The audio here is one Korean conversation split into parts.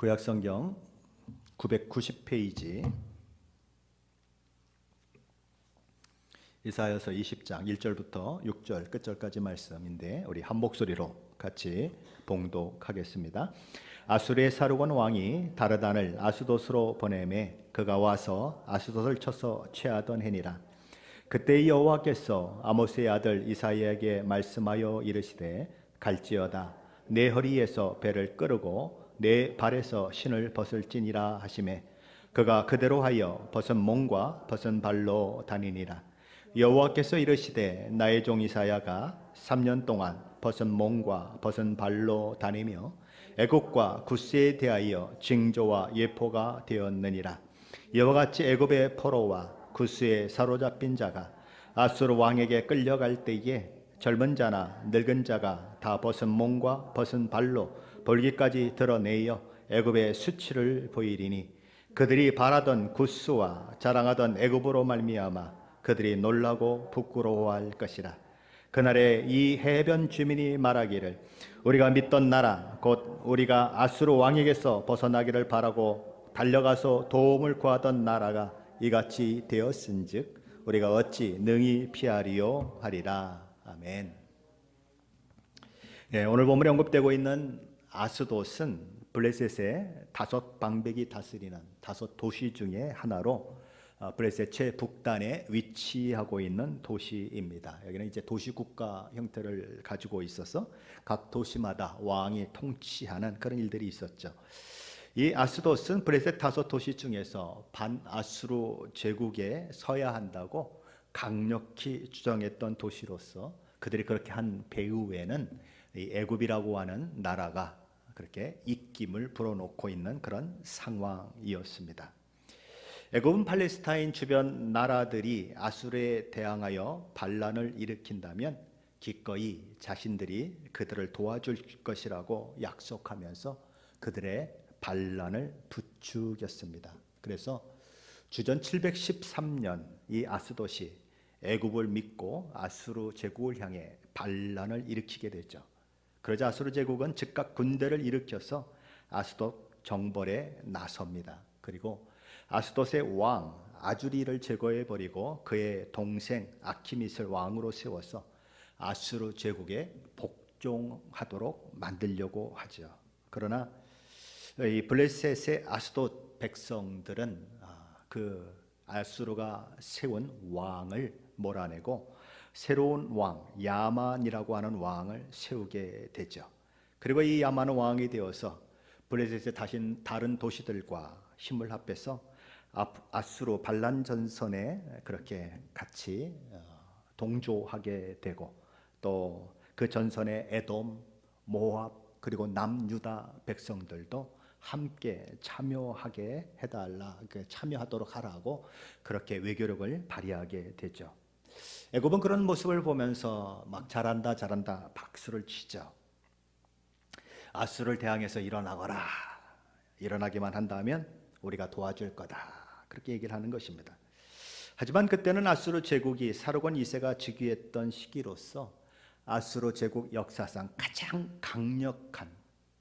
구약성경 990페이지 이사야서 20장 1절부터 6절 끝절까지 말씀인데 우리 한 목소리로 같이 봉독하겠습니다. 아수르의 사르곤 왕이 다르단을 아수돗으로 보내매 그가 와서 아수돗을 쳐서 취하던 해니라. 그때 여호와께서 아모스의 아들 이사야에게 말씀하여 이르시되 갈지어다 내 허리에서 배를 끄르고 내 발에서 신을 벗을지니라 하시매 그가 그대로 하여 벗은 몸과 벗은 발로 다니니라. 여호와께서 이르시되 나의 종 이사야가 3년 동안 벗은 몸과 벗은 발로 다니며 애굽과 구스에 대하여 징조와 예포가 되었느니라. 이와 같이 애굽의 포로와 구스에 사로잡힌 자가 아수르 왕에게 끌려갈 때에 젊은 자나 늙은 자가 다 벗은 몸과 벗은 발로 볼기까지 드러내어 애굽의 수치를 보이리니 그들이 바라던 구스와 자랑하던 애굽으로 말미암아 그들이 놀라고 부끄러워할 것이라. 그날에 이 해변 주민이 말하기를 우리가 믿던 나라 곧 우리가 아수르 왕에게서 벗어나기를 바라고 달려가서 도움을 구하던 나라가 이같이 되었은즉 우리가 어찌 능히 피하리요 하리라. 아멘. 오늘 본문에 언급되고 있는 아스돗은 블레셋의 5방백이 다스리는 5도시 중에 하나로 블레셋 최북단에 위치하고 있는 도시입니다. 여기는 이제 도시국가 형태를 가지고 있어서 각 도시마다 왕이 통치하는 그런 일들이 있었죠. 이 아스돗은 블레셋 5도시 중에서 반아수르 제국에 서야 한다고 강력히 주장했던 도시로서 그들이 그렇게 한 배후에는 이 애굽이라고 하는 나라가 그렇게 입김을 불어넣고 있는 그런 상황이었습니다. 애굽은 팔레스타인 주변 나라들이 아수르에 대항하여 반란을 일으킨다면 기꺼이 자신들이 그들을 도와줄 것이라고 약속하면서 그들의 반란을 부추겼습니다. 그래서 주전 713년 이 아스돗이 애굽을 믿고 아수르 제국을 향해 반란을 일으키게 되죠. 그러자 아수르 제국은 즉각 군대를 일으켜서 아스돗 정벌에 나섭니다. 그리고 아스돗의 왕 아주리를 제거해버리고 그의 동생 아키밋을 왕으로 세워서 아수르 제국에 복종하도록 만들려고 하죠. 그러나 이 블레셋의 아스돗 백성들은 그 아수르가 세운 왕을 몰아내고 새로운 왕 야만이라고 하는 왕을 세우게 되죠. 그리고 이 야만은 왕이 되어서 블레셋의 다른 도시들과 힘을 합해서 아수르 반란 전선에 그렇게 같이 동조하게 되고 또 그 전선에 에돔, 모압 그리고 남유다 백성들도 함께 참여하게 해달라, 참여하도록 하라고 그렇게 외교력을 발휘하게 되죠. 애굽은 그런 모습을 보면서 막 잘한다 박수를 치죠. 아수르를 대항해서 일어나거라, 일어나기만 한다면 우리가 도와줄 거다, 그렇게 얘기를 하는 것입니다. 하지만 그때는 아수르 제국이 사르곤 2세가 즉위했던 시기로서 아수르 제국 역사상 가장 강력한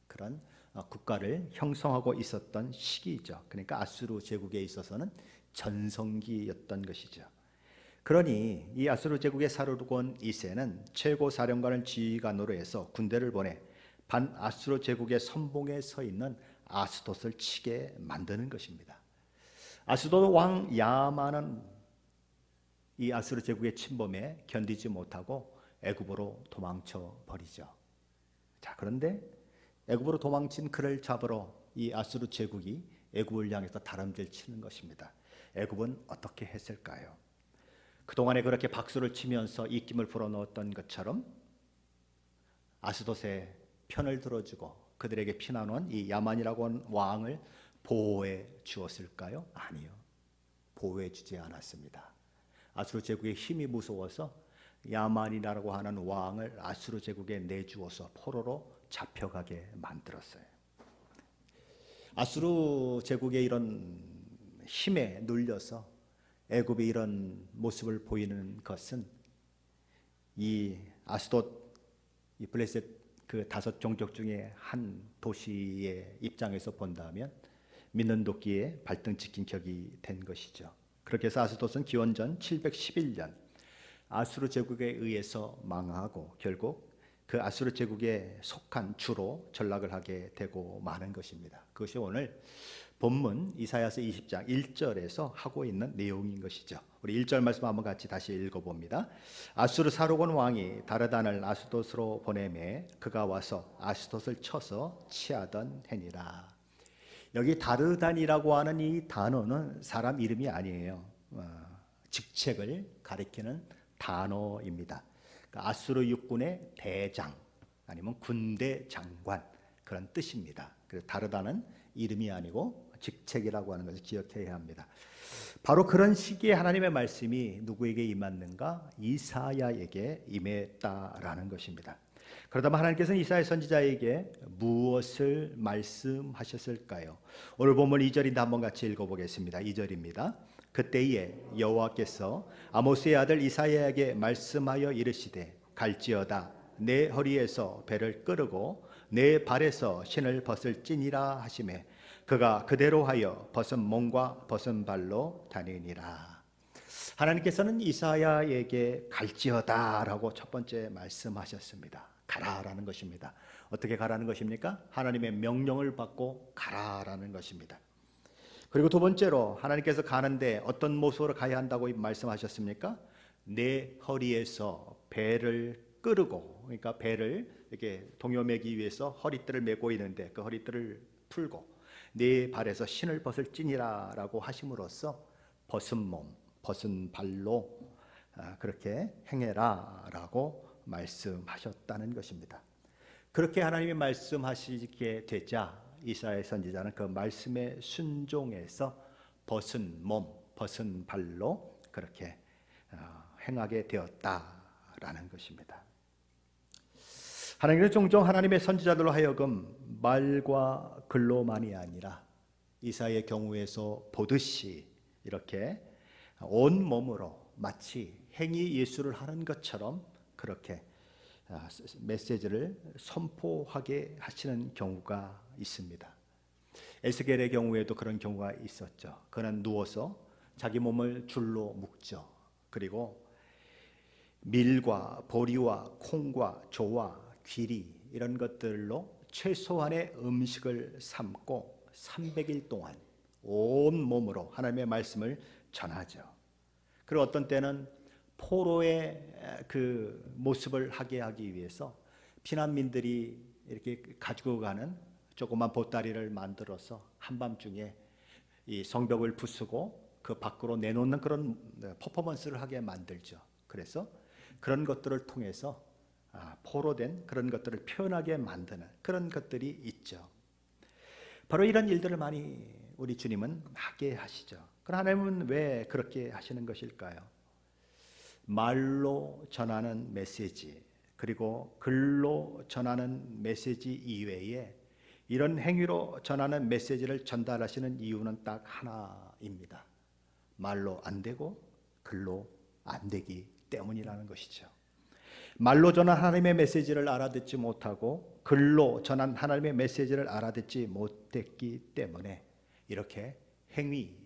그런 국가를 형성하고 있었던 시기이죠. 그러니까 아수르 제국에 있어서는 전성기였던 것이죠. 그러니 이 아수르 제국의 사르곤 2세는 최고 사령관을 지휘관으로 해서 군대를 보내 반아수르 제국의 선봉에 서 있는 아스돗을 치게 만드는 것입니다. 아스돗 왕 야만은 이 아수르 제국의 침범에 견디지 못하고 애굽으로 도망쳐 버리죠. 자, 그런데 애굽으로 도망친 그를 잡으러 이 아수르 제국이 애굽을 향해서 다람쥐를 치는 것입니다. 애굽은 어떻게 했을까요? 그동안에 그렇게 박수를 치면서 입김을 불어넣었던 것처럼 아스돗의 편을 들어주고 그들에게 피난온 이 야만이라고 하는 왕을 보호해 주었을까요? 아니요, 보호해 주지 않았습니다. 아수르 제국의 힘이 무서워서 야만이라고 하는 왕을 아수르 제국에 내주어서 포로로 잡혀가게 만들었어요. 아수르 제국의 이런 힘에 눌려서 애굽이 이런 모습을 보이는 것은 이 아스돗, 이 블레셋 그 5종족 중에 한 도시의 입장에서 본다면 믿는 도끼에 발등 찍힌 격이 된 것이죠. 그렇게 해서 아스돗은 기원전 711년 아수르 제국에 의해서 망하고 결국 그 아수르 제국에 속한 주로 전락을 하게 되고 마는 것입니다. 그것이 오늘 본문 이사야서 20장 1절에서 하고 있는 내용인 것이죠. 우리 1절 말씀 한번 같이 다시 읽어봅니다. 아수르 사르곤 왕이 다르단을 아스돗으로 보내매 그가 와서 아스돗을 쳐서 치하던 해니라. 여기 다르단이라고 하는 이 단어는 사람 이름이 아니에요. 직책을 가리키는 단어입니다. 그러니까 아수르 육군의 대장 아니면 군대 장관 그런 뜻입니다. 그래서 다르다는 이름이 아니고 직책이라고 하는 것을 기억해야 합니다. 바로 그런 시기에 하나님의 말씀이 누구에게 임했는가? 이사야에게 임했다라는 것입니다. 그러다면 하나님께서는 이사야 선지자에게 무엇을 말씀하셨을까요? 오늘 본문 2절인데 한번 같이 읽어보겠습니다. 2절입니다. 그때에 여호와께서 아모스의 아들 이사야에게 말씀하여 이르시되 갈지어다 내 허리에서 배를 끄르고 내 발에서 신을 벗을지니라 하시매 그가 그대로 하여 벗은 몸과 벗은 발로 다니니라. 하나님께서는 이사야에게 갈지어다라고 첫 번째 말씀하셨습니다. 가라라는 것입니다. 어떻게 가라는 것입니까? 하나님의 명령을 받고 가라라는 것입니다. 그리고 두 번째로 하나님께서 가는데 어떤 모습으로 가야 한다고 말씀하셨습니까? 내 허리에서 배를 끄르고, 그러니까 배를 이렇게 동요매기 위해서 허리띠를 메고 있는데 그 허리띠를 풀고 내 발에서 신을 벗을지니라라고 하심으로써 벗은 몸, 벗은 발로 그렇게 행해라라고 말씀하셨다는 것입니다. 그렇게 하나님이 말씀하시게 되자 이사야 선지자는 그 말씀에 순종해서 벗은 몸, 벗은 발로 그렇게 행하게 되었다라는 것입니다. 하나님은 종종 하나님의 선지자들로 하여금 말과 글로만이 아니라 이사야의 경우에서 보듯이 이렇게 온 몸으로 마치 행위 예수를 하는 것처럼 그렇게 메시지를 선포하게 하시는 경우가 있습니다. 에스겔의 경우에도 그런 경우가 있었죠. 그는 누워서 자기 몸을 줄로 묶죠. 그리고 밀과 보리와 콩과 조와 귀리 이런 것들로 최소한의 음식을 삼고 300일 동안 온 몸으로 하나님의 말씀을 전하죠. 그리고 어떤 때는 포로의 그 모습을 하게 하기 위해서 피난민들이 이렇게 가지고 가는 조그만 보따리를 만들어서 한밤중에 이 성벽을 부수고 그 밖으로 내놓는 그런 퍼포먼스를 하게 만들죠. 그래서 그런 것들을 통해서 포로된 그런 것들을 표현하게 만드는 그런 것들이 있죠. 바로 이런 일들을 많이 우리 주님은 하게 하시죠. 그럼 하나님은 왜 그렇게 하시는 것일까요? 말로 전하는 메시지 그리고 글로 전하는 메시지 이외에 이런 행위로 전하는 메시지를 전달하시는 이유는 딱 하나입니다. 말로 안 되고 글로 안 되기 때문이라는 것이죠. 말로 전한 하나님의 메시지를 알아듣지 못하고 글로 전한 하나님의 메시지를 알아듣지 못했기 때문에 이렇게 행위,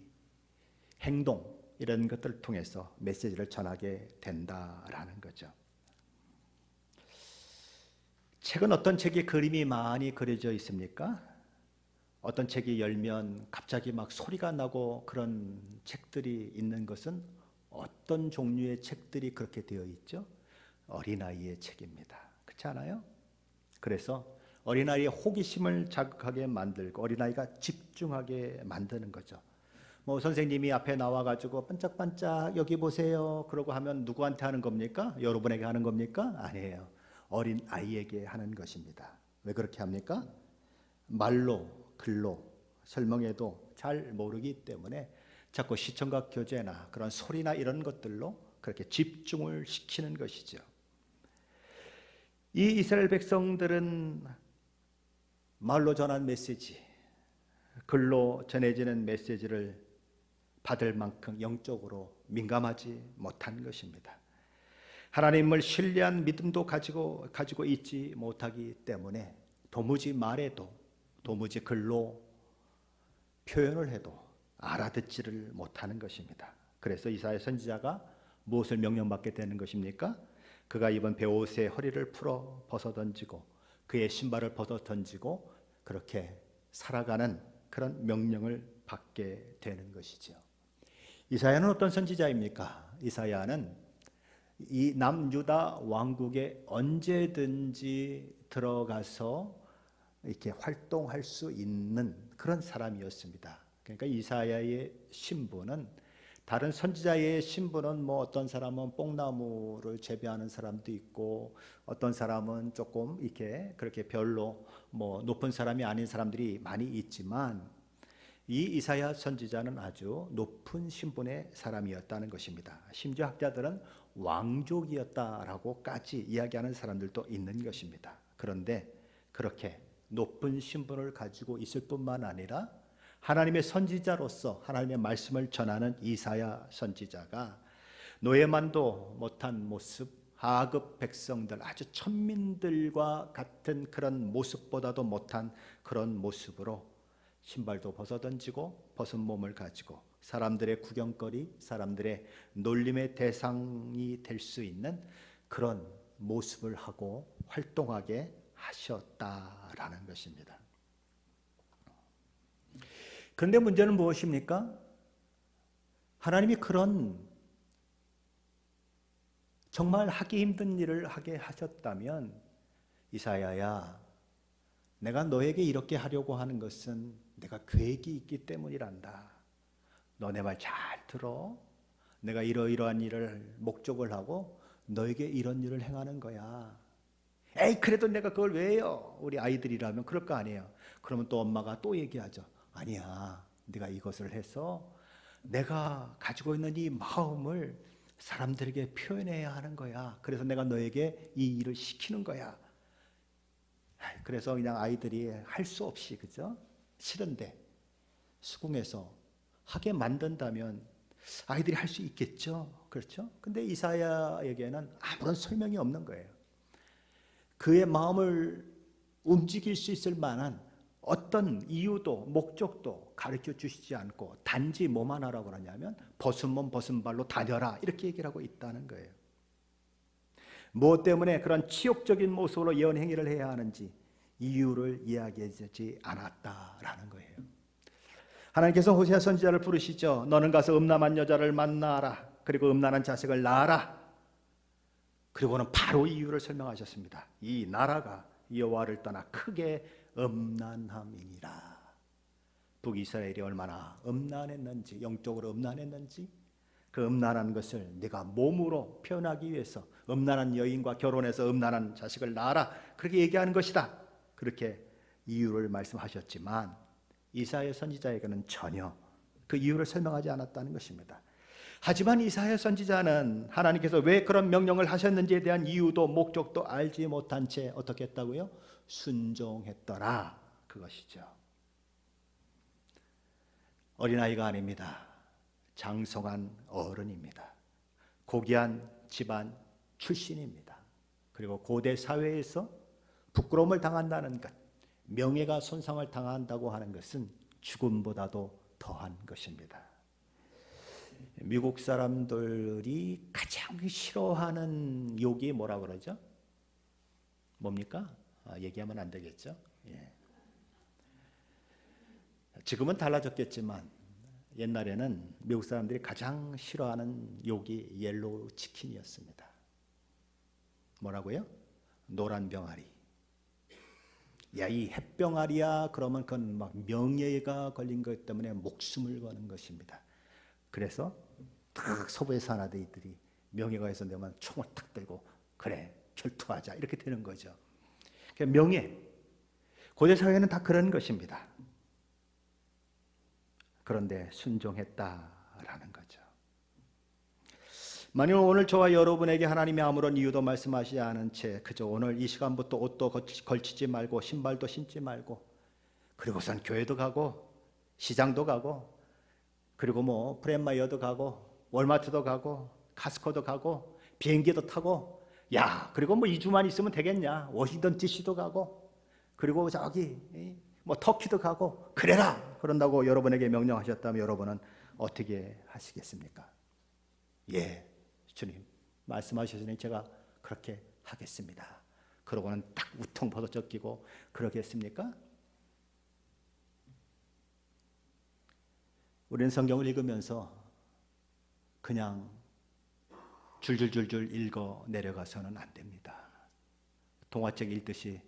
행동 이런 것들을 통해서 메시지를 전하게 된다라는 거죠. 책은 어떤 책에 그림이 많이 그려져 있습니까? 어떤 책이 열면 갑자기 막 소리가 나고 그런 책들이 있는 것은 어떤 종류의 책들이 그렇게 되어 있죠? 어린아이의 책입니다. 그렇지 않아요? 그래서 어린아이의 호기심을 자극하게 만들고 어린아이가 집중하게 만드는 거죠. 뭐 선생님이 앞에 나와가지고 반짝반짝 여기 보세요 그러고 하면 누구한테 하는 겁니까? 여러분에게 하는 겁니까? 아니에요. 어린아이에게 하는 것입니다. 왜 그렇게 합니까? 말로 글로 설명해도 잘 모르기 때문에 자꾸 시청각 교재나 그런 소리나 이런 것들로 그렇게 집중을 시키는 것이죠. 이 이스라엘 백성들은 말로 전한 메시지, 글로 전해지는 메시지를 받을 만큼 영적으로 민감하지 못한 것입니다. 하나님을 신뢰한 믿음도 가지고 있지 못하기 때문에 도무지 말해도 도무지 글로 표현을 해도 알아듣지를 못하는 것입니다. 그래서 이사야 선지자가 무엇을 명령받게 되는 것입니까? 그가 입은 베옷의 허리를 풀어 벗어 던지고 그의 신발을 벗어 던지고 그렇게 살아가는 그런 명령을 받게 되는 것이죠. 이사야는 어떤 선지자입니까? 이사야는 이 남유다 왕국에 언제든지 들어가서 이렇게 활동할 수 있는 그런 사람이었습니다. 그러니까 이사야의 신분은 다른 선지자의 신분은 뭐 어떤 사람은 뽕나무를 재배하는 사람도 있고 어떤 사람은 조금 이렇게 그렇게 별로 뭐 높은 사람이 아닌 사람들이 많이 있지만 이 이사야 선지자는 아주 높은 신분의 사람이었다는 것입니다. 심지어 학자들은 왕족이었다라고까지 이야기하는 사람들도 있는 것입니다. 그런데 그렇게 높은 신분을 가지고 있을 뿐만 아니라 하나님의 선지자로서 하나님의 말씀을 전하는 이사야 선지자가 노예만도 못한 모습, 하급 백성들, 아주 천민들과 같은 그런 모습보다도 못한 그런 모습으로 신발도 벗어던지고 벗은 몸을 가지고 사람들의 구경거리, 사람들의 놀림의 대상이 될 수 있는 그런 모습을 하고 활동하게 하셨다라는 것입니다. 그런데 문제는 무엇입니까? 하나님이 그런 정말 하기 힘든 일을 하게 하셨다면 이사야야, 내가 너에게 이렇게 하려고 하는 것은 내가 계획이 있기 때문이란다. 너 내 말 잘 들어. 내가 이러이러한 일을 목적을 하고 너에게 이런 일을 행하는 거야. 에이, 그래도 내가 그걸 왜 해요? 우리 아이들이라면 그럴 거 아니에요. 그러면 또 엄마가 또 얘기하죠. 아니야, 네가 이것을 해서 내가 가지고 있는 이 마음을 사람들에게 표현해야 하는 거야. 그래서 내가 너에게 이 일을 시키는 거야. 그래서 그냥 아이들이 할 수 없이, 그죠? 싫은데 수긍해서 하게 만든다면 아이들이 할 수 있겠죠. 그렇죠? 근데 이사야에게는 아무런 설명이 없는 거예요. 그의 마음을 움직일 수 있을 만한 어떤 이유도 목적도 가르쳐 주시지 않고 단지 뭐만 하라고 하냐면 벗은 몸 벗은 발로 다녀라 이렇게 얘기를 하고 있다는 거예요. 무엇 때문에 그런 치욕적인 모습으로 예언 행위를 해야 하는지 이유를 이야기하지 않았다라는 거예요. 하나님께서 호세아 선지자를 부르시죠. 너는 가서 음란한 여자를 만나라. 그리고 음란한 자식을 낳아라. 그리고는 바로 이유를 설명하셨습니다. 이 나라가 여호와를 떠나 크게 음란함이니라. 북이스라엘이 얼마나 음란했는지, 영적으로 음란했는지 그 음란한 것을 네가 몸으로 표현하기 위해서 음란한 여인과 결혼해서 음란한 자식을 낳아라. 그렇게 얘기하는 것이다. 그렇게 이유를 말씀하셨지만 이사야 선지자에게는 전혀 그 이유를 설명하지 않았다는 것입니다. 하지만 이사야 선지자는 하나님께서 왜 그런 명령을 하셨는지에 대한 이유도 목적도 알지 못한 채 어떻게 했다고요? 순종했더라. 그것이죠. 어린아이가 아닙니다. 장성한 어른입니다. 고귀한 집안 출신입니다. 그리고 고대 사회에서 부끄러움을 당한다는 것, 명예가 손상을 당한다고 하는 것은 죽음보다도 더한 것입니다. 미국 사람들이 가장 싫어하는 욕이 뭐라 그러죠? 뭡니까? 얘기하면 안 되겠죠? 예. 지금은 달라졌겠지만 옛날에는 미국 사람들이 가장 싫어하는 욕이 옐로우 치킨이었습니다. 뭐라고요? 노란 병아리. 야, 이 햇병아리야. 그러면 그건 막 명예가 걸린 것 때문에 목숨을 거는 것입니다. 그래서 딱 서부의 사나이들이 명예가 해서되면 총을 탁 들고 그래 결투하자 이렇게 되는 거죠. 그러니까 명예, 고대 사회는 다 그런 것입니다. 그런데 순종했다라는 거죠. 만일 오늘 저와 여러분에게 하나님이 아무런 이유도 말씀하시지 않은 채 그저 오늘 이 시간부터 옷도 걸치지 말고 신발도 신지 말고 그리고선 교회도 가고 시장도 가고 그리고 뭐 프렌마이어도 가고 월마트도 가고 카스코도 가고 비행기도 타고, 야, 그리고 뭐 2주만 있으면 되겠냐, 워싱턴 DC도 가고, 그리고 저기 뭐 터키도 가고 그래라, 그런다고 여러분에게 명령하셨다면 여러분은 어떻게 하시겠습니까? 예, 주님 말씀하셨으니 제가 그렇게 하겠습니다. 그러고는 딱 우통 벗어 끼고 그러겠습니까? 우리는 성경을 읽으면서 그냥 줄줄줄줄 읽어 내려가서는 안 됩니다. 동화책 읽듯이,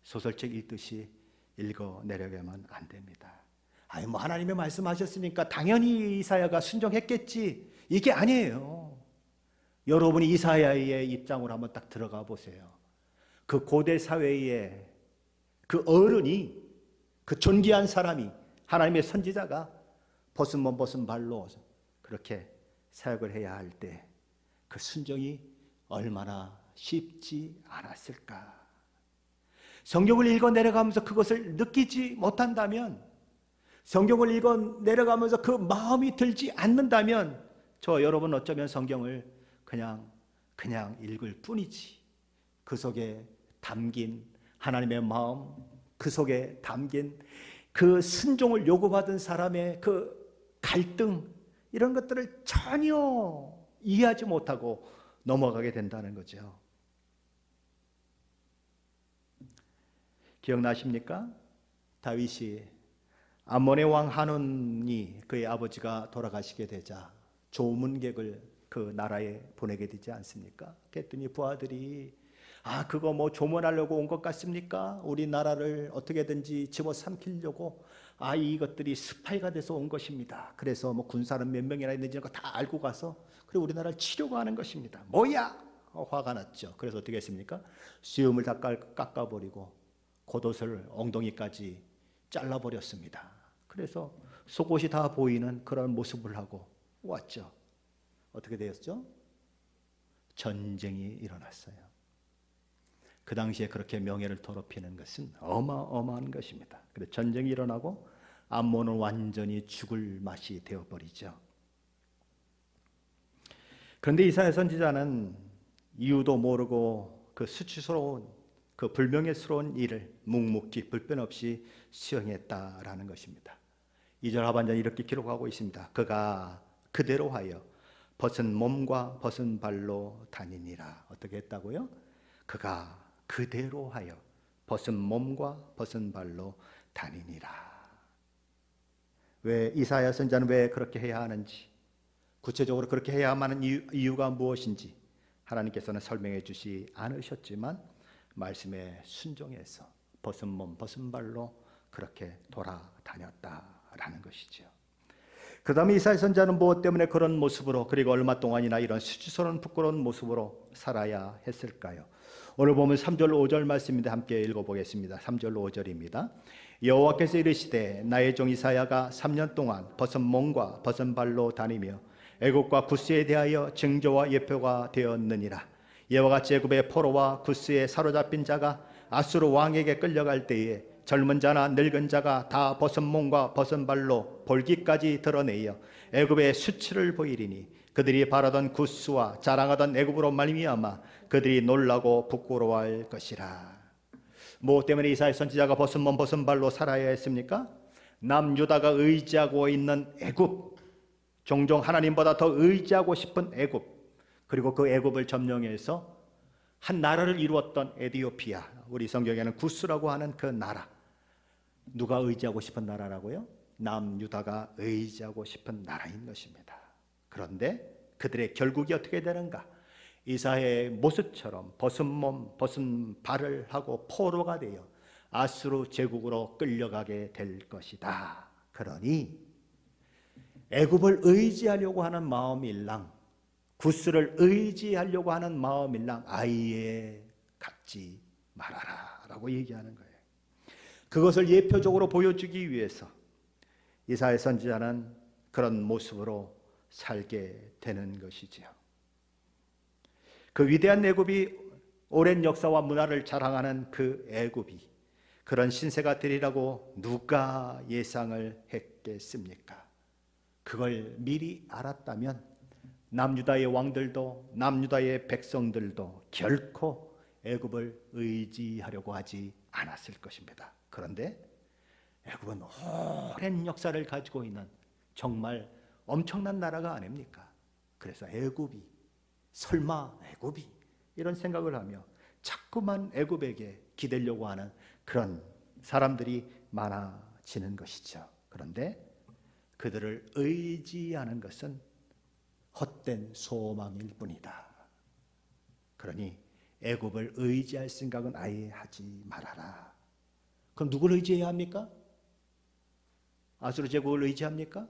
소설책 읽듯이 읽어 내려가면 안 됩니다. 아니 뭐 하나님의 말씀하셨으니까 당연히 이사야가 순종했겠지, 이게 아니에요. 여러분이 이사야의 입장으로 한번 딱 들어가 보세요. 그 고대 사회에 그 어른이, 그 존귀한 사람이, 하나님의 선지자가 벗은 몸 벗은 발로 그렇게 사역을 해야 할 때 그 순종이 얼마나 쉽지 않았을까. 성경을 읽어 내려가면서 그것을 느끼지 못한다면, 성경을 읽어 내려가면서 그 마음이 들지 않는다면 저 여러분 어쩌면 성경을 그냥 읽을 뿐이지, 그 속에 담긴 하나님의 마음, 그 속에 담긴 그 순종을 요구받은 사람의 그 갈등, 이런 것들을 전혀 이해하지 못하고 넘어가게 된다는 거죠. 기억나십니까? 다윗이 암몬의 왕 한온이 그의 아버지가 돌아가시게 되자 조문객을 그 나라에 보내게 되지 않습니까? 그랬더니 부하들이 그거 뭐 조문하려고 온 것 같습니까? 우리 나라를 어떻게든지 집어삼키려고, 이것들이 스파이가 돼서 온 것입니다. 그래서 뭐 군사는 몇 명이나 있는지 다 알고 가서 그리고 우리나라를 치려고 하는 것입니다. 뭐야? 화가 났죠. 그래서 어떻게 했습니까? 수염을 다 깎아버리고 겉옷을 엉덩이까지 잘라버렸습니다. 그래서 속옷이 다 보이는 그런 모습을 하고 왔죠. 어떻게 되었죠? 전쟁이 일어났어요. 그 당시에 그렇게 명예를 더럽히는 것은 어마어마한 것입니다. 그래서 전쟁이 일어나고 암몬은 완전히 죽을 맛이 되어버리죠. 그런데 이사야 선지자는 이유도 모르고 그 수치스러운, 그 불명예스러운 일을 묵묵히 불편 없이 수행했다라는 것입니다. 2절 하반전 이렇게 기록하고 있습니다. 그가 그대로 하여 벗은 몸과 벗은 발로 다니니라. 어떻게 했다고요? 그가 그대로 하여 벗은 몸과 벗은 발로 다니니라. 왜 이사야 선지자는 왜 그렇게 해야 하는지, 구체적으로 그렇게 해야만 하는 이유가 무엇인지 하나님께서는 설명해 주시 않으셨지만 말씀에 순종해서 벗은 몸 벗은 발로 그렇게 돌아다녔다라는 것이죠. 그 다음에 이사야 선지자는 무엇 때문에 그런 모습으로, 그리고 얼마 동안이나 이런 수치스러운 부끄러운 모습으로 살아야 했을까요? 오늘 보면 3절 5절 말씀인데 함께 읽어보겠습니다. 3절 5절입니다. 여호와께서 이르시되 나의 종 이사야가 3년 동안 벗은 몸과 벗은 발로 다니며 애굽과 구스에 대하여 징조와 예표가 되었느니라. 이와 같이 애굽의 포로와 구스에 사로잡힌 자가 아수르 왕에게 끌려갈 때에 젊은 자나 늙은 자가 다 벗은 몸과 벗은 발로 볼기까지 드러내어 애굽의 수치를 보이리니 그들이 바라던 구스와 자랑하던 애굽으로 말미암아 그들이 놀라고 부끄러워할 것이라. 무엇 때문에 이사야 선지자가 벗은 몸 벗은 발로 살아야 했습니까? 남유다가 의지하고 있는 애굽, 종종 하나님보다 더 의지하고 싶은 애굽, 그리고 그 애굽을 점령해서 한 나라를 이루었던 에디오피아, 우리 성경에는 구스라고 하는 그 나라, 누가 의지하고 싶은 나라라고요? 남유다가 의지하고 싶은 나라인 것입니다. 그런데 그들의 결국이 어떻게 되는가? 이사야의 모습처럼 벗은 몸 벗은 발을 하고 포로가 되어 아수르 제국으로 끌려가게 될 것이다. 그러니 애굽을 의지하려고 하는 마음일랑, 구스를 의지하려고 하는 마음일랑 아예 갖지 말아라 라고 얘기하는 거예요. 그것을 예표적으로 보여주기 위해서 이사야 선지자는 그런 모습으로 살게 되는 것이지요. 그 위대한 애굽이, 오랜 역사와 문화를 자랑하는 그 애굽이 그런 신세가 되리라고 누가 예상을 했겠습니까? 그걸 미리 알았다면 남유다의 왕들도 남유다의 백성들도 결코 애굽을 의지하려고 하지 않았을 것입니다. 그런데 애굽은 오랜 역사를 가지고 있는 정말 엄청난 나라가 아닙니까? 그래서 애굽이, 설마 애굽이, 이런 생각을 하며 자꾸만 애굽에게 기대려고 하는 그런 사람들이 많아지는 것이죠. 그런데 그들을 의지하는 것은 헛된 소망일 뿐이다. 그러니 애굽을 의지할 생각은 아예 하지 말아라. 그럼 누구를 의지해야 합니까? 아수르 제국을 의지합니까?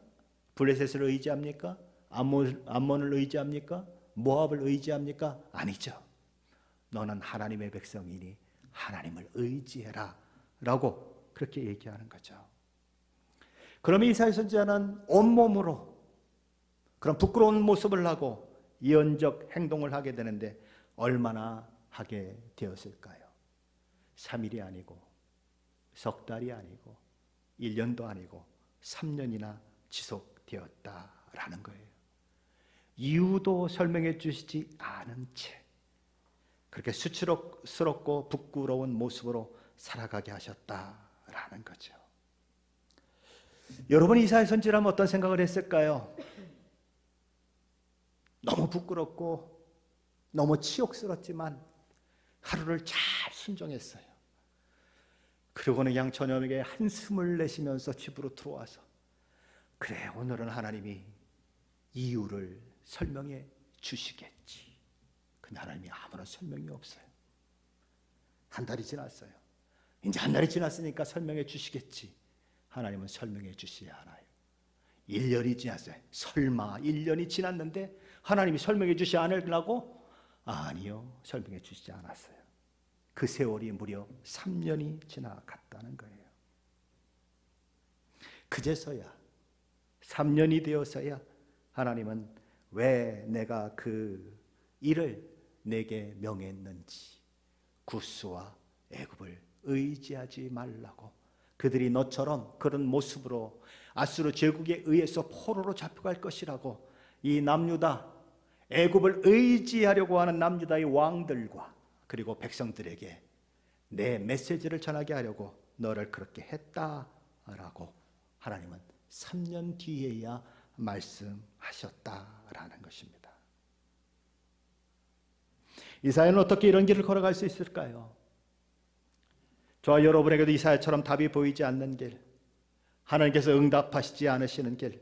블레셋을 의지합니까? 암몬을 의지합니까? 모압을 의지합니까? 아니죠. 너는 하나님의 백성이니 하나님을 의지해라 라고 그렇게 얘기하는 거죠. 그러면 이사야 선지자는 온몸으로 그런 부끄러운 모습을 하고 예언적 행동을 하게 되는데 얼마나 하게 되었을까요? 3일이 아니고 석 달이 아니고 1년도 아니고 3년이나 지속되었다라는 거예요. 이유도 설명해 주시지 않은 채 그렇게 수치스럽고 부끄러운 모습으로 살아가게 하셨다라는 거죠. 여러분이 이사야 선지자라면 어떤 생각을 했을까요? 너무 부끄럽고 너무 치욕스럽지만 하루를 잘 순종했어요. 그리고는 그냥 저녁에 한숨을 내쉬면서 집으로 들어와서 그래, 오늘은 하나님이 이유를 설명해 주시겠지. 근데 하나님이 아무런 설명이 없어요. 한 달이 지났어요. 이제 한 달이 지났으니까 설명해 주시겠지. 하나님은 설명해 주시지 않아요. 1년이 지났어요. 설마 1년이 지났는데 하나님이 설명해 주시지 않으려고? 아니요, 설명해 주시지 않았어요. 그 세월이 무려 3년이 지나갔다는 거예요. 그제서야 3년이 되어서야 하나님은 왜 내가 그 일을 내게 명했는지, 구스와 애굽을 의지하지 말라고, 그들이 너처럼 그런 모습으로 아수르 제국에 의해서 포로로 잡혀갈 것이라고 이 남유다, 애굽을 의지하려고 하는 남유다의 왕들과 그리고 백성들에게 내 메시지를 전하게 하려고 너를 그렇게 했다라고 하나님은 3년 뒤에야 말씀하셨다라는 것입니다. 이사야는 어떻게 이런 길을 걸어갈 수 있을까요? 저와 여러분에게도 이사야처럼 답이 보이지 않는 길, 하나님께서 응답하시지 않으시는 길,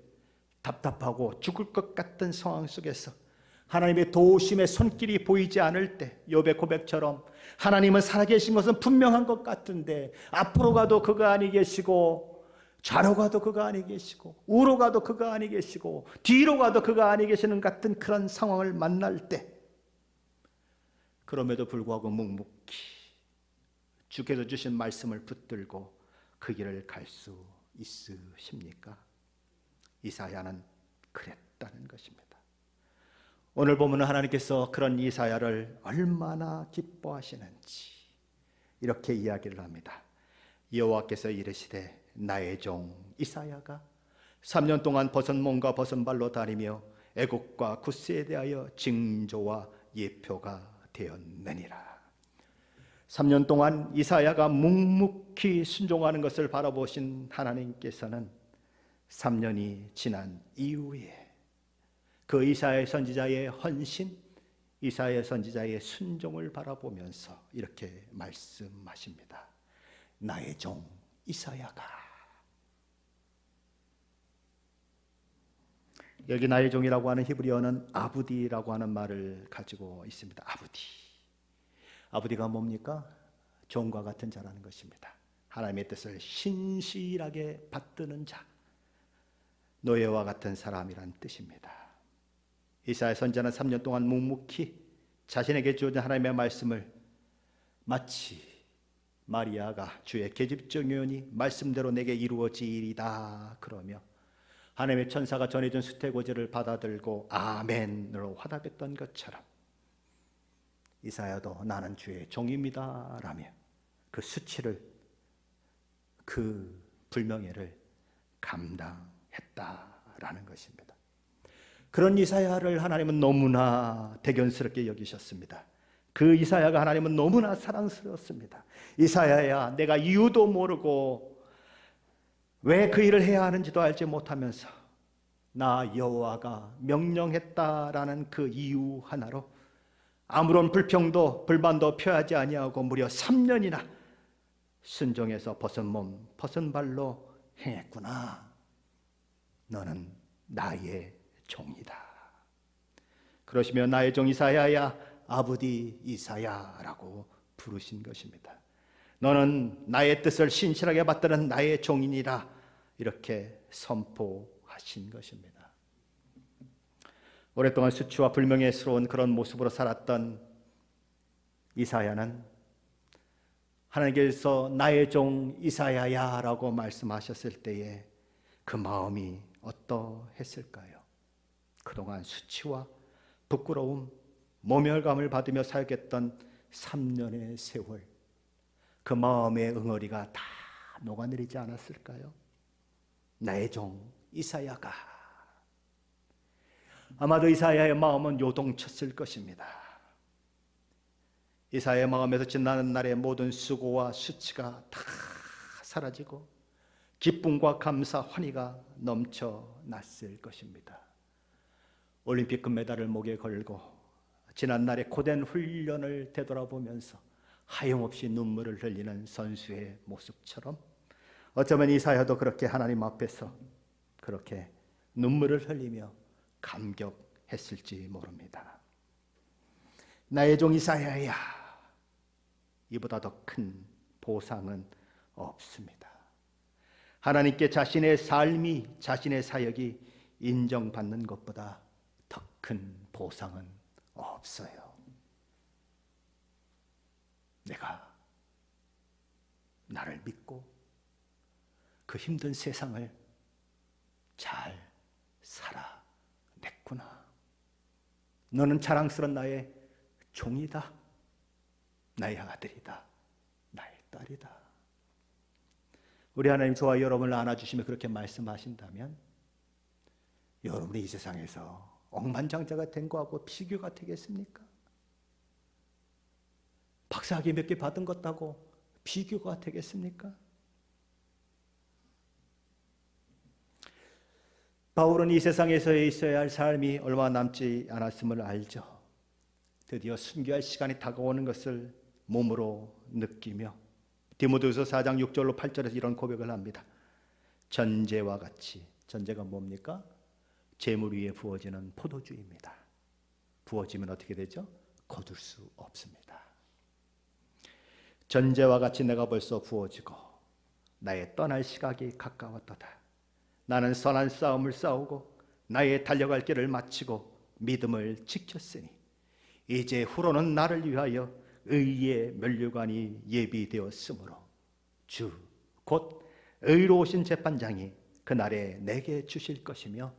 답답하고 죽을 것 같은 상황 속에서 하나님의 도우심의 손길이 보이지 않을 때 욥의 고백처럼 하나님은 살아계신 것은 분명한 것 같은데 앞으로 가도 그가 아니 계시고 좌로 가도 그가 아니 계시고 우로 가도 그가 아니 계시고 뒤로 가도 그가 아니 계시는 같은 그런 상황을 만날 때, 그럼에도 불구하고 묵묵히 주께서 주신 말씀을 붙들고 그 길을 갈 수 있으십니까? 이사야는 그랬다는 것입니다. 오늘 보면 하나님께서 그런 이사야를 얼마나 기뻐하시는지 이렇게 이야기를 합니다. 여호와께서 이르시되 나의 종 이사야가 3년 동안 벗은 몸과 벗은 발로 다니며 애국과 구스에 대하여 징조와 예표가 되었느니라. 3년 동안 이사야가 묵묵히 순종하는 것을 바라보신 하나님께서는 3년이 지난 이후에 그 이사야 선지자의 헌신, 이사야 선지자의 순종을 바라보면서 이렇게 말씀하십니다. 나의 종 이사야가. 여기 나의 종이라고 하는 히브리어는 아부디라고 하는 말을 가지고 있습니다. 아부디. 아부디가 뭡니까? 종과 같은 자라는 것입니다. 하나님의 뜻을 신실하게 받드는 자, 노예와 같은 사람이란 뜻입니다. 이사야 선지자는 3년 동안 묵묵히 자신에게 주어진 하나님의 말씀을 마치 마리아가 주의 계집종 요원이 말씀대로 내게 이루어지리다 그러며 하나님의 천사가 전해준 수태고지를 받아들고 아멘으로 화답했던 것처럼 이사야도 나는 주의 종입니다 라며 그 수치를, 그 불명예를 감당했다라는 것입니다. 그런 이사야를 하나님은 너무나 대견스럽게 여기셨습니다. 그 이사야가 하나님은 너무나 사랑스러웠습니다. 이사야야, 내가 이유도 모르고 왜 그 일을 해야 하는지도 알지 못하면서 나 여호와가 명령했다라는 그 이유 하나로 아무런 불평도 불만도 표하지 아니하고 무려 3년이나 순종해서 벗은 몸 벗은 발로 행했구나. 너는 나의 종이다. 그러시며 나의 종 이사야야, 아부디 이사야라고 부르신 것입니다. 너는 나의 뜻을 신실하게 받드는 나의 종이니라, 이렇게 선포하신 것입니다. 오랫동안 수치와 불명예스러운 그런 모습으로 살았던 이사야는 하나님께서 나의 종 이사야야 라고 말씀하셨을 때에 그 마음이 어떠했을까요? 그동안 수치와 부끄러움, 모멸감을 받으며 사역했던 3년의 세월, 그 마음의 응어리가 다 녹아내리지 않았을까요? 나의 종 이사야가, 아마도 이사야의 마음은 요동쳤을 것입니다. 이사야의 마음에서 지나는 날의 모든 수고와 수치가 다 사라지고 기쁨과 감사, 환희가 넘쳐났을 것입니다. 올림픽 금메달을 목에 걸고 지난날의 고된 훈련을 되돌아보면서 하염없이 눈물을 흘리는 선수의 모습처럼 어쩌면 이사야도 그렇게 하나님 앞에서 그렇게 눈물을 흘리며 감격했을지 모릅니다. 나의 종 이사야야, 이보다 더 큰 보상은 없습니다. 하나님께 자신의 삶이, 자신의 사역이 인정받는 것보다 더 큰 보상은 없어요. 내가 나를 믿고 그 힘든 세상을 잘 살아냈구나. 너는 자랑스러운 나의 종이다. 나의 아들이다. 나의 딸이다. 우리 하나님 저와 여러분을 안아주시며 그렇게 말씀하신다면 여러분이 이 세상에서 억만장자가 된 거하고 비교가 되겠습니까? 박사학위 몇 개 받은 것하고 비교가 되겠습니까? 바울은 이 세상에서 있어야 할 삶이 얼마 남지 않았음을 알죠. 드디어 순교할 시간이 다가오는 것을 몸으로 느끼며 디모데후서 4장 6절로 8절에서 이런 고백을 합니다. 전제와 같이, 전제가 뭡니까? 재물 위에 부어지는 포도주입니다. 부어지면 어떻게 되죠? 거둘 수 없습니다. 전제와 같이 내가 벌써 부어지고 나의 떠날 시각이 가까웠도다. 나는 선한 싸움을 싸우고 나의 달려갈 길을 마치고 믿음을 지켰으니 이제 후로는 나를 위하여 의의 면류관이 예비되었으므로 주 곧 의로우신 재판장이 그날에 내게 주실 것이며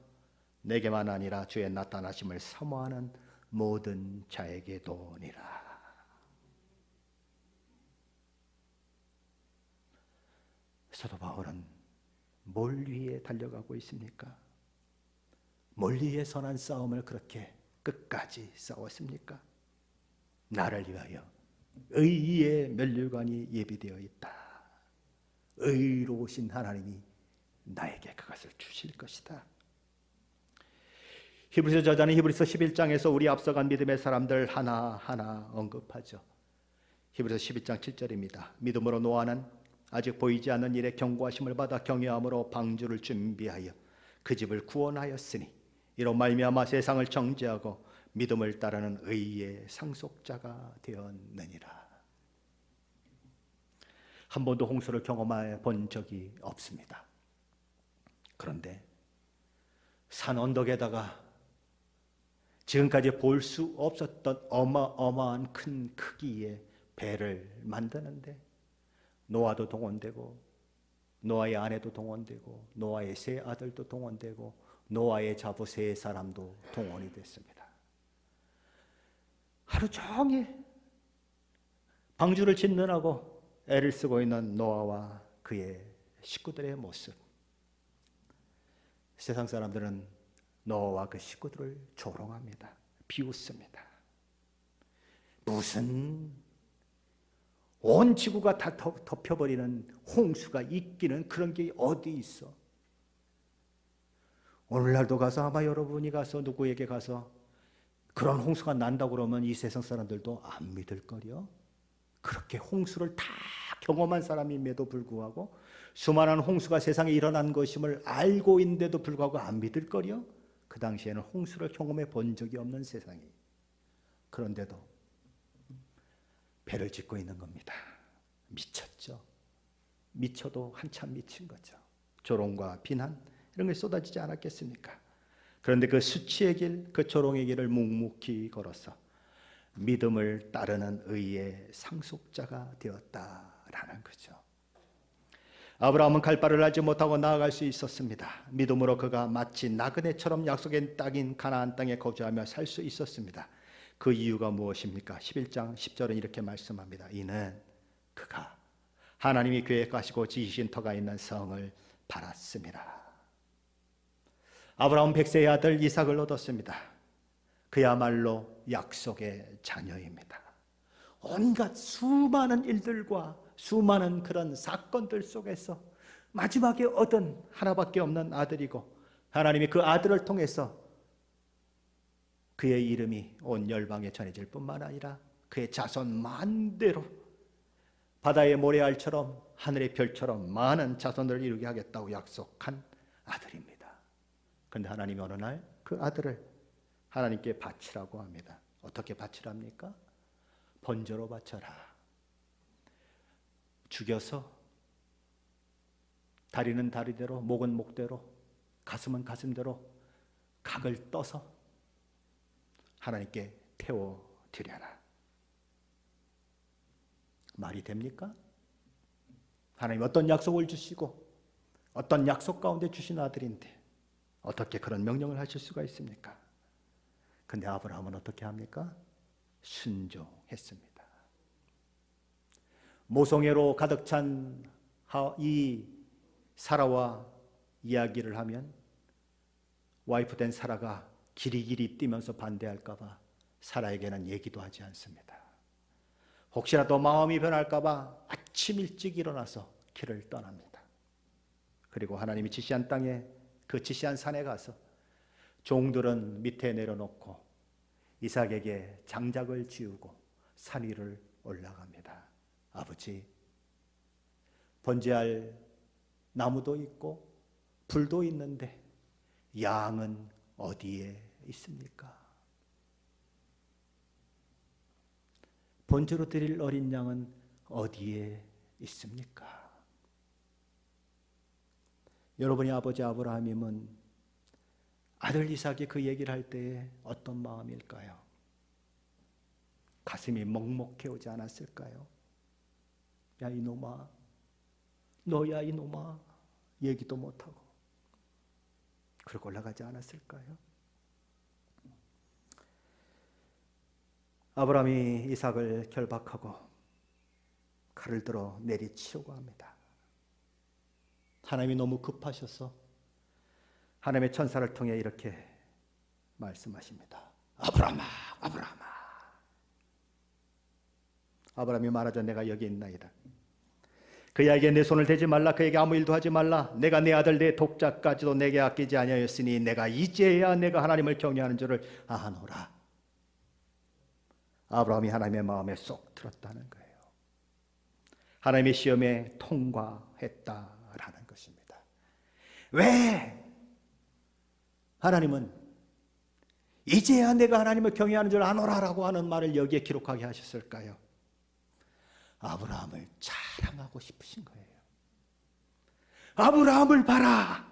내게만 아니라 주의 나타나심을 사모하는 모든 자에게도니라. 사도 바울은 뭘 위해 달려가고 있습니까? 뭘 위해 선한 싸움을 그렇게 끝까지 싸웠습니까? 나를 위하여 의의 면류관이 예비되어 있다. 의로우신 하나님이 나에게 그것을 주실 것이다. 히브리서 저자는 히브리서 11장에서 우리 앞서간 믿음의 사람들 하나하나 언급하죠. 히브리서 12장 7절입니다. 믿음으로 노아는 아직 보이지 않는 일에 경고하심을 받아 경외함으로 방주를 준비하여 그 집을 구원하였으니 이로 말미암아 세상을 정죄하고 믿음을 따르는 의의 상속자가 되었느니라. 한 번도 홍수를 경험해 본 적이 없습니다. 그런데 산 언덕에다가 지금까지 볼 수 없었던 어마어마한 큰 크기의 배를 만드는데 노아도 동원되고 노아의 아내도 동원되고 노아의 세 아들도 동원되고 노아의 자부 세 사람도 동원이 됐습니다. 하루 종일 방주를 짓느라고 애를 쓰고 있는 노아와 그의 식구들의 모습. 세상 사람들은 노아와 그 식구들을 조롱합니다. 비웃습니다. 무슨 온 지구가 다 덮여버리는 홍수가 있기는 그런 게 어디 있어? 오늘날도 가서 아마 여러분이 가서 누구에게 가서 그런 홍수가 난다고 그러면 이 세상 사람들도 안 믿을 거려. 그렇게 홍수를 다 경험한 사람임에도 불구하고 수많은 홍수가 세상에 일어난 것임을 알고 있는데도 불구하고 안 믿을 거려. 그 당시에는 홍수를 경험해 본 적이 없는 세상이. 그런데도 배를 짓고 있는 겁니다. 미쳤죠. 미쳐도 한참 미친 거죠. 조롱과 비난 이런 게 쏟아지지 않았겠습니까? 그런데 그 수치의 길, 그 조롱의 길을 묵묵히 걸어서 믿음을 따르는 의의 상속자가 되었다라는 거죠. 아브라함은 갈 바를 알지 못하고 나아갈 수 있었습니다. 믿음으로 그가 마치 나그네처럼 약속의 땅인 가나안 땅에 거주하며 살 수 있었습니다. 그 이유가 무엇입니까? 11장 10절은 이렇게 말씀합니다. 이는 그가 하나님이 계획하시고 지으신 터가 있는 성을 바랐습니다. 아브라함 100세의 아들 이삭을 얻었습니다. 그야말로 약속의 자녀입니다. 온갖 수많은 일들과 수많은 그런 사건들 속에서 마지막에 얻은 하나밖에 없는 아들이고 하나님이 그 아들을 통해서 그의 이름이 온 열방에 전해질 뿐만 아니라 그의 자손 만대로 바다의 모래알처럼 하늘의 별처럼 많은 자손들을 이루게 하겠다고 약속한 아들입니다. 그런데 하나님이 어느 날 그 아들을 하나님께 바치라고 합니다. 어떻게 바치랍니까? 번제로 바쳐라. 죽여서 다리는 다리대로, 목은 목대로, 가슴은 가슴대로 각을 떠서 하나님께 태워드려라. 말이 됩니까? 하나님 어떤 약속을 주시고 어떤 약속 가운데 주신 아들인데 어떻게 그런 명령을 하실 수가 있습니까? 근데 아브라함은 어떻게 합니까? 순종했습니다. 모성애로 가득 찬 이 사라와 이야기를 하면 와이프 된 사라가 기리기리 뛰면서 반대할까 봐 사라에게는 얘기도 하지 않습니다. 혹시라도 마음이 변할까 봐 아침 일찍 일어나서 길을 떠납니다. 그리고 하나님이 지시한 땅에 그 지시한 산에 가서 종들은 밑에 내려놓고 이삭에게 장작을 지우고 산 위를 올라갑니다. 아버지, 번제할 나무도 있고 불도 있는데 양은 어디에 있습니까? 번제로 드릴 어린 양은 어디에 있습니까? 여러분의 아버지 아브라함이면 아들 이삭이 그 얘기를 할 때에 어떤 마음일까요? 가슴이 먹먹해 오지 않았을까요? 야 이놈아, 너야 이놈아, 얘기도 못하고 그러고 올라가지 않았을까요? 아브라함이 이삭을 결박하고 칼을 들어 내리치려고 합니다. 하나님이 너무 급하셔서 하나님의 천사를 통해 이렇게 말씀하십니다. 아브라함아, 아브라함아. 아브라함이 말하자 내가 여기 있나이다. 그에게 내 손을 대지 말라. 그에게 아무 일도 하지 말라. 내가 내 아들 내 독자까지도 내게 아끼지 아니하였으니 내가 이제야 내가 하나님을 경외하는 줄을 아노라. 아브라함이 하나님의 마음에 쏙 들었다는 거예요. 하나님의 시험에 통과했다라는 것입니다. 왜 하나님은 이제야 내가 하나님을 경외하는 줄 아노라라고 하는 말을 여기에 기록하게 하셨을까요? 아브라함을 자랑하고 싶으신 거예요. 아브라함을 봐라.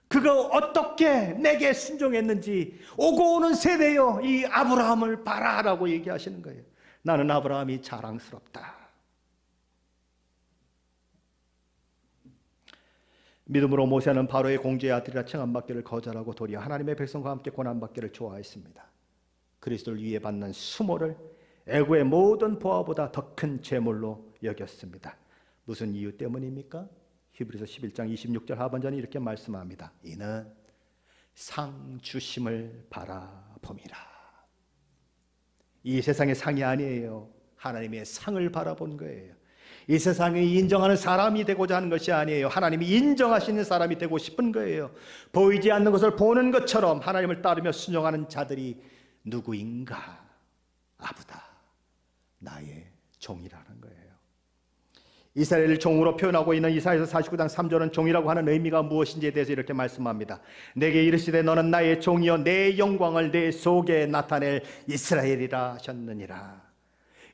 그가 어떻게 내게 순종했는지 오고 오는 세대여 이 아브라함을 봐라라고 얘기하시는 거예요. 나는 아브라함이 자랑스럽다. 믿음으로 모세는 바로의 공주의 아들이라 칭함받기를 거절하고 도리어 하나님의 백성과 함께 고난받기를 좋아했습니다. 그리스도를 위해 받는 수모를 애고의 모든 보화보다 더 큰 재물로 여겼습니다. 무슨 이유 때문입니까? 히브리서 11장 26절 하반전이 이렇게 말씀합니다. 이는 상 주심을 바라봄이라. 이 세상의 상이 아니에요. 하나님의 상을 바라본 거예요. 이 세상에 인정하는 사람이 되고자 하는 것이 아니에요. 하나님이 인정하시는 사람이 되고 싶은 거예요. 보이지 않는 것을 보는 것처럼 하나님을 따르며 순종하는 자들이 누구인가? 아부다, 나의 종이라는 거예요. 이스라엘을 종으로 표현하고 있는 이사야서 49장 3절은 종이라고 하는 의미가 무엇인지에 대해서 이렇게 말씀합니다. 내게 이르시되 너는 나의 종이요 내 영광을 내 속에 나타낼 이스라엘이라 하셨느니라.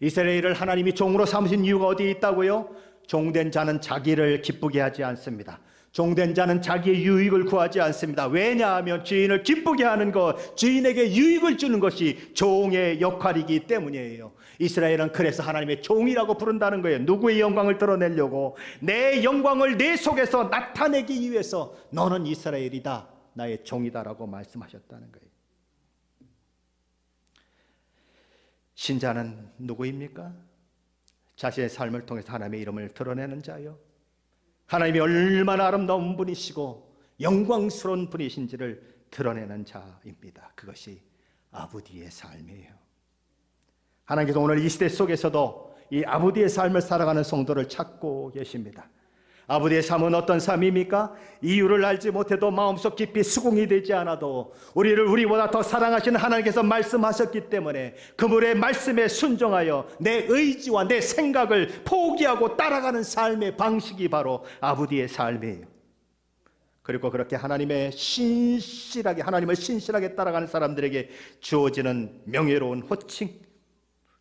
이스라엘을 하나님이 종으로 삼으신 이유가 어디에 있다고요? 종된 자는 자기를 기쁘게 하지 않습니다. 종된 자는 자기의 유익을 구하지 않습니다. 왜냐하면 주인을 기쁘게 하는 것, 주인에게 유익을 주는 것이 종의 역할이기 때문이에요. 이스라엘은 그래서 하나님의 종이라고 부른다는 거예요. 누구의 영광을 드러내려고? 내 영광을 내 속에서 나타내기 위해서 너는 이스라엘이다, 나의 종이다라고 말씀하셨다는 거예요. 신자는 누구입니까? 자신의 삶을 통해서 하나님의 이름을 드러내는 자요, 하나님이 얼마나 아름다운 분이시고 영광스러운 분이신지를 드러내는 자입니다. 그것이 아부디의 삶이에요. 하나님께서 오늘 이 시대 속에서도 이 아부디의 삶을 살아가는 성도를 찾고 계십니다. 아부디의 삶은 어떤 삶입니까? 이유를 알지 못해도 마음속 깊이 수긍이 되지 않아도 우리를 우리보다 더 사랑하시는 하나님께서 말씀하셨기 때문에 그분의 말씀에 순종하여 내 의지와 내 생각을 포기하고 따라가는 삶의 방식이 바로 아부디의 삶이에요. 그리고 그렇게 하나님을 신실하게 따라가는 사람들에게 주어지는 명예로운 호칭,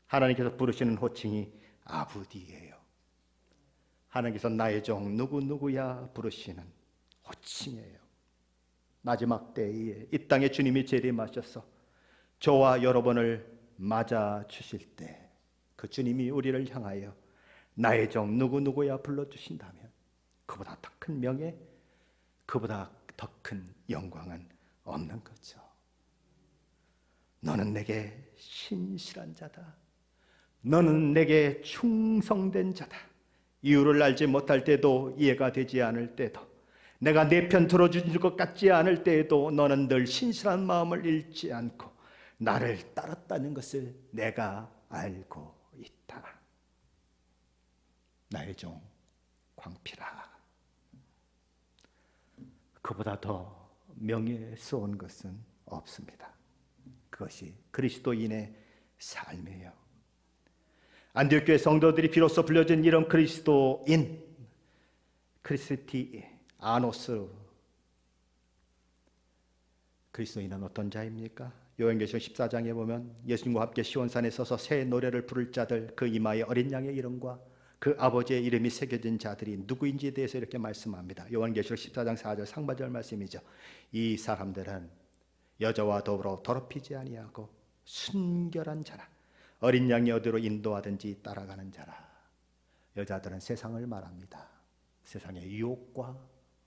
하나님께서 부르시는 호칭이 아부디예요. 하나님께서 나의 종 누구누구야 부르시는 호칭이에요. 마지막 때에 이 땅에 주님이 재림하셔서 저와 여러분을 맞아 주실 때 그 주님이 우리를 향하여 나의 종 누구누구야 불러주신다면 그보다 더 큰 명예, 그보다 더 큰 영광은 없는 거죠. 너는 내게 신실한 자다, 너는 내게 충성된 자다. 이유를 알지 못할 때도, 이해가 되지 않을 때도, 내가 내 편 들어주실 것 같지 않을 때에도 너는 늘 신실한 마음을 잃지 않고 나를 따랐다는 것을 내가 알고 있다. 나의 종 광필아, 그보다 더 명예스러운 것은 없습니다. 그것이 그리스도인의 삶이에요. 안디옥 교회 성도들이 비로소 불려진 이름 그리스도인, 크리스티아노스. 그리스도인은 어떤 자입니까? 요한계시록 14장에 보면 예수님과 함께 시온산에 서서 새 노래를 부를 자들, 그 이마에 어린 양의 이름과 그 아버지의 이름이 새겨진 자들이 누구인지에 대해서 이렇게 말씀합니다. 요한계시록 14장 4절 상반절 말씀이죠. 이 사람들은 여자와 더불어 더럽히지 아니하고 순결한 자라, 어린 양이 어디로 인도하든지 따라가는 자라. 여자들은 세상을 말합니다. 세상의 유혹과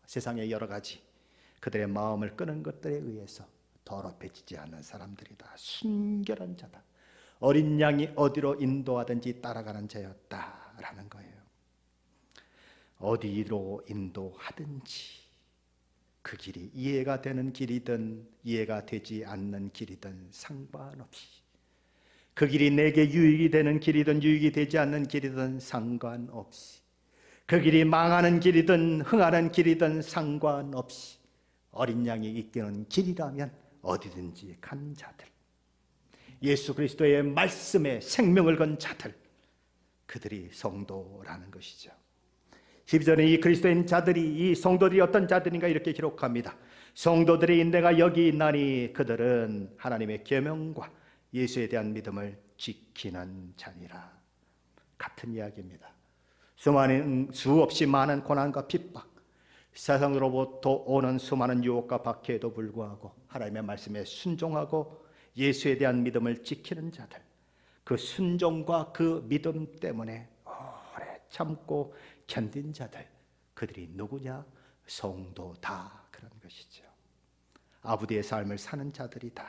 세상의 여러 가지 그들의 마음을 끄는 것들에 의해서 더럽혀지지 않는 사람들이다. 순결한 자다. 어린 양이 어디로 인도하든지 따라가는 자였다라는 거예요. 어디로 인도하든지 그 길이 이해가 되는 길이든 이해가 되지 않는 길이든 상관없이, 그 길이 내게 유익이 되는 길이든 유익이 되지 않는 길이든 상관없이, 그 길이 망하는 길이든 흥하는 길이든 상관없이 어린 양이 이끄는 길이라면 어디든지 간 자들, 예수 그리스도의 말씀에 생명을 건 자들, 그들이 성도라는 것이죠. 12절에 이 그리스도인 자들이, 이 성도들이 어떤 자들인가 이렇게 기록합니다. 성도들의 인내가 여기 있나니 그들은 하나님의 계명과 예수에 대한 믿음을 지키는 자니라. 같은 이야기입니다. 수없이 많은 고난과 핍박, 세상으로부터 오는 수많은 유혹과 박해에도 불구하고 하나님의 말씀에 순종하고 예수에 대한 믿음을 지키는 자들, 그 순종과 그 믿음 때문에 오래 참고 견딘 자들, 그들이 누구냐? 성도다, 그런 것이죠. 아부디의 삶을 사는 자들이다.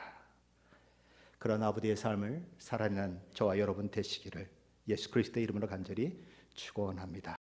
그런 아부디의 삶을 살아내는 저와 여러분 되시기를 예수 그리스도의 이름으로 간절히 축원합니다.